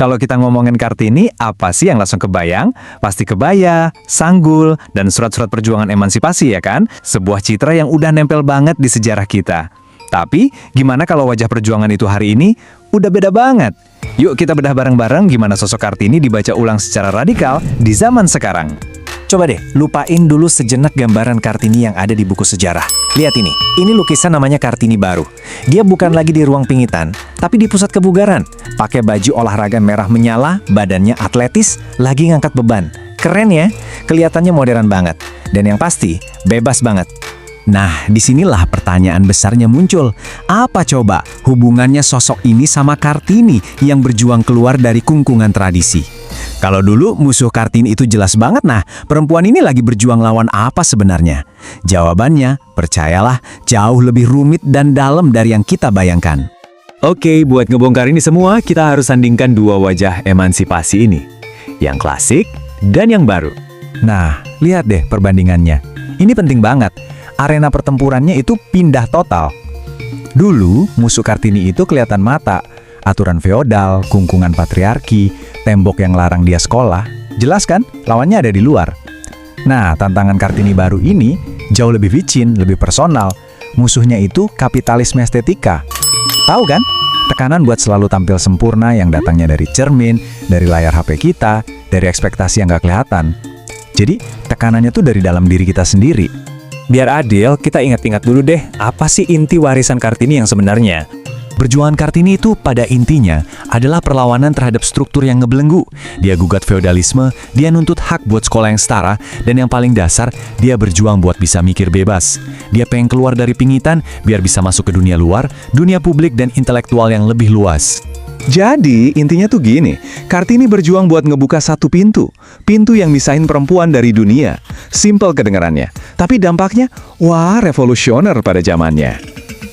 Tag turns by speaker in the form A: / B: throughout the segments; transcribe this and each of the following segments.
A: Kalau kita ngomongin Kartini, apa sih yang langsung kebayang? Pasti kebaya, sanggul, dan surat-surat perjuangan emansipasi ya kan? Sebuah citra yang udah nempel banget di sejarah kita. Tapi, gimana kalau wajah perjuangan itu hari ini udah beda banget? Yuk kita bedah bareng-bareng gimana sosok Kartini dibaca ulang secara radikal di zaman sekarang. Coba deh, lupain dulu sejenak gambaran Kartini yang ada di buku sejarah. Lihat ini lukisan namanya Kartini baru. Dia bukan lagi di ruang pingitan, tapi di pusat kebugaran. Pakai baju olahraga merah menyala, badannya atletis, lagi ngangkat beban. Keren ya? Kelihatannya modern banget. Dan yang pasti, bebas banget. Nah, disinilah pertanyaan besarnya muncul. Apa coba hubungannya sosok ini sama Kartini yang berjuang keluar dari kungkungan tradisi? Kalau dulu musuh Kartini itu jelas banget, nah perempuan ini lagi berjuang lawan apa sebenarnya? Jawabannya, percayalah, jauh lebih rumit dan dalam dari yang kita bayangkan. Oke, buat ngebongkar ini semua, kita harus sandingkan dua wajah emansipasi ini. Yang klasik dan yang baru. Nah, lihat deh perbandingannya. Ini penting banget. Arena pertempurannya itu pindah total. Dulu, musuh Kartini itu kelihatan mata. Aturan feodal, kungkungan patriarki, tembok yang larang dia sekolah. Jelas kan? Lawannya ada di luar. Nah, tantangan Kartini baru ini jauh lebih vicin, lebih personal. Musuhnya itu kapitalisme estetika. Tahu kan? Tekanan buat selalu tampil sempurna yang datangnya dari cermin, dari layar HP kita, dari ekspektasi yang gak kelihatan. Jadi, tekanannya tuh dari dalam diri kita sendiri. Biar adil, kita ingat-ingat dulu deh, apa sih inti warisan Kartini yang sebenarnya? Perjuangan Kartini itu pada intinya adalah perlawanan terhadap struktur yang ngebelenggu. Dia gugat feodalisme, dia nuntut hak buat sekolah yang setara, dan yang paling dasar, dia berjuang buat bisa mikir bebas. Dia pengen keluar dari pingitan biar bisa masuk ke dunia luar, dunia publik dan intelektual yang lebih luas. Jadi, intinya tuh gini, Kartini berjuang buat ngebuka satu pintu yang misahin perempuan dari dunia. Simple kedengarannya, tapi dampaknya, wah, revolusioner pada zamannya.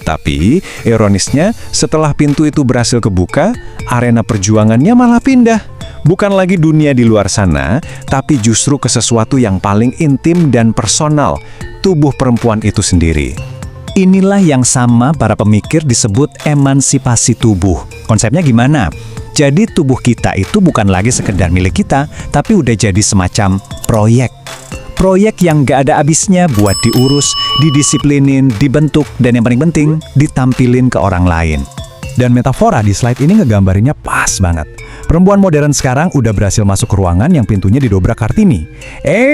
A: Tapi, ironisnya, setelah pintu itu berhasil kebuka, arena perjuangannya malah pindah. Bukan lagi dunia di luar sana, tapi justru ke sesuatu yang paling intim dan personal, tubuh perempuan itu sendiri. Inilah yang sama para pemikir disebut emansipasi tubuh. Konsepnya gimana? Jadi tubuh kita itu bukan lagi sekedar milik kita, tapi udah jadi semacam proyek. Proyek yang gak ada habisnya buat diurus, didisiplinin, dibentuk, dan yang paling penting, ditampilin ke orang lain. Dan metafora di slide ini ngegambarinnya pas banget. Perempuan modern sekarang udah berhasil masuk ke ruangan yang pintunya didobrak Kartini.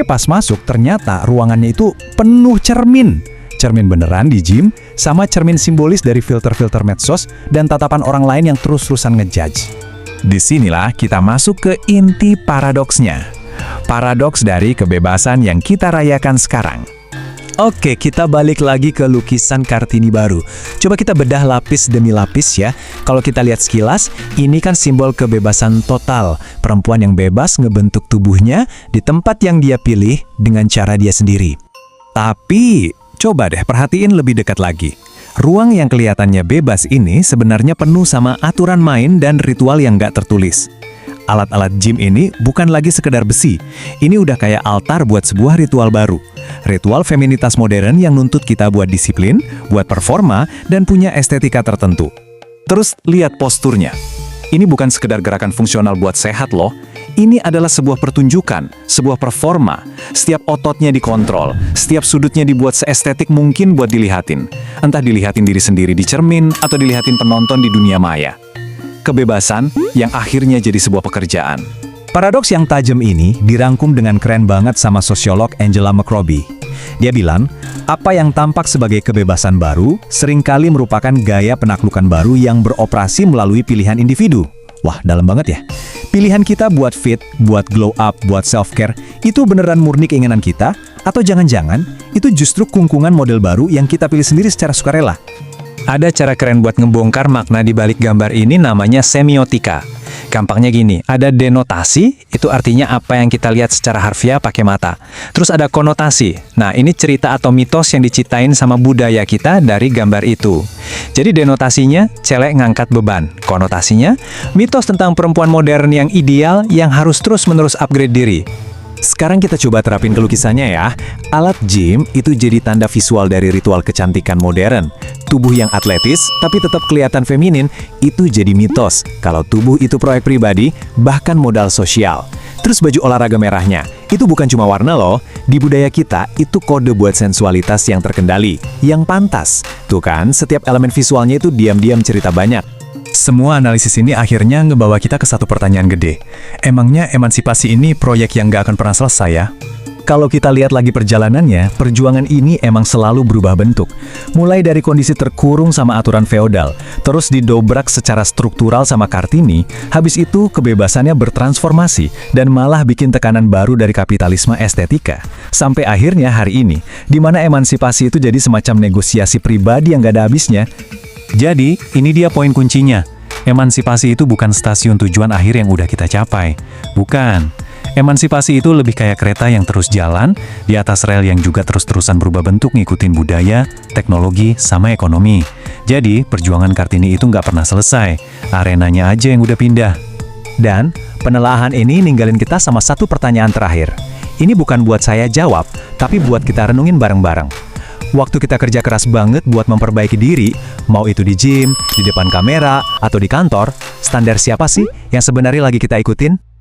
A: Pas masuk ternyata ruangannya itu penuh cermin. Cermin beneran di gym, sama cermin simbolis dari filter-filter medsos dan tatapan orang lain yang terus-terusan ngejudge. Disinilah kita masuk ke inti paradoksnya. Paradoks dari kebebasan yang kita rayakan sekarang. Oke, kita balik lagi ke lukisan Kartini baru. Coba kita bedah lapis demi lapis ya. Kalau kita lihat sekilas, ini kan simbol kebebasan total. Perempuan yang bebas ngebentuk tubuhnya di tempat yang dia pilih dengan cara dia sendiri. Tapi, coba deh perhatiin lebih dekat lagi. Ruang yang kelihatannya bebas ini sebenarnya penuh sama aturan main dan ritual yang gak tertulis. Alat-alat gym ini bukan lagi sekedar besi. Ini udah kayak altar buat sebuah ritual baru. Ritual feminitas modern yang nuntut kita buat disiplin, buat performa, dan punya estetika tertentu. Terus lihat posturnya. Ini bukan sekedar gerakan fungsional buat sehat loh. Ini adalah sebuah pertunjukan, sebuah performa. Setiap ototnya dikontrol, setiap sudutnya dibuat seestetik mungkin buat dilihatin. Entah dilihatin diri sendiri di cermin, atau dilihatin penonton di dunia maya. Kebebasan yang akhirnya jadi sebuah pekerjaan. Paradoks yang tajam ini dirangkum dengan keren banget sama sosiolog Angela McRobbie. Dia bilang, apa yang tampak sebagai kebebasan baru seringkali merupakan gaya penaklukan baru yang beroperasi melalui pilihan individu. Wah, dalam banget ya. Pilihan kita buat fit, buat glow up, buat self-care, itu beneran murni keinginan kita? Atau jangan-jangan itu justru kungkungan model baru yang kita pilih sendiri secara sukarela? Ada cara keren buat ngebongkar makna di balik gambar ini namanya semiotika. Gampangnya gini, ada denotasi, itu artinya apa yang kita lihat secara harfiah pakai mata. Terus ada konotasi, nah ini cerita atau mitos yang diciptain sama budaya kita dari gambar itu. Jadi denotasinya, celek ngangkat beban. Konotasinya, mitos tentang perempuan modern yang ideal yang harus terus-menerus upgrade diri.
B: Sekarang kita coba terapin ke lukisannya ya. Alat gym itu jadi tanda visual dari ritual kecantikan modern. Tubuh yang atletis tapi tetap kelihatan feminin itu jadi mitos. Kalau tubuh itu proyek pribadi, bahkan modal sosial. Terus baju olahraga merahnya, itu bukan cuma warna loh. Di budaya kita, itu kode buat sensualitas yang terkendali, yang pantas. Tuh kan, setiap elemen visualnya itu diam-diam cerita banyak.
C: Semua analisis ini akhirnya ngebawa kita ke satu pertanyaan gede. Emangnya emansipasi ini proyek yang gak akan pernah selesai ya? Kalau kita lihat lagi perjalanannya, perjuangan ini emang selalu berubah bentuk. Mulai dari kondisi terkurung sama aturan feodal, terus didobrak secara struktural sama Kartini, habis itu kebebasannya bertransformasi dan malah bikin tekanan baru dari kapitalisme estetika. Sampai akhirnya hari ini, di mana emansipasi itu jadi semacam negosiasi pribadi yang gak ada habisnya. Jadi, ini dia poin kuncinya. Emansipasi itu bukan stasiun tujuan akhir yang udah kita capai. Bukan. Emansipasi itu lebih kayak kereta yang terus jalan, di atas rel yang juga terus-terusan berubah bentuk ngikutin budaya, teknologi, sama ekonomi. Jadi, perjuangan Kartini itu nggak pernah selesai. Arenanya aja yang udah pindah.
B: Dan, penelaahan ini ninggalin kita sama satu pertanyaan terakhir. Ini bukan buat saya jawab, tapi buat kita renungin bareng-bareng. Waktu kita kerja keras banget buat memperbaiki diri, mau itu di gym, di depan kamera, atau di kantor, standar siapa sih yang sebenarnya lagi kita ikutin?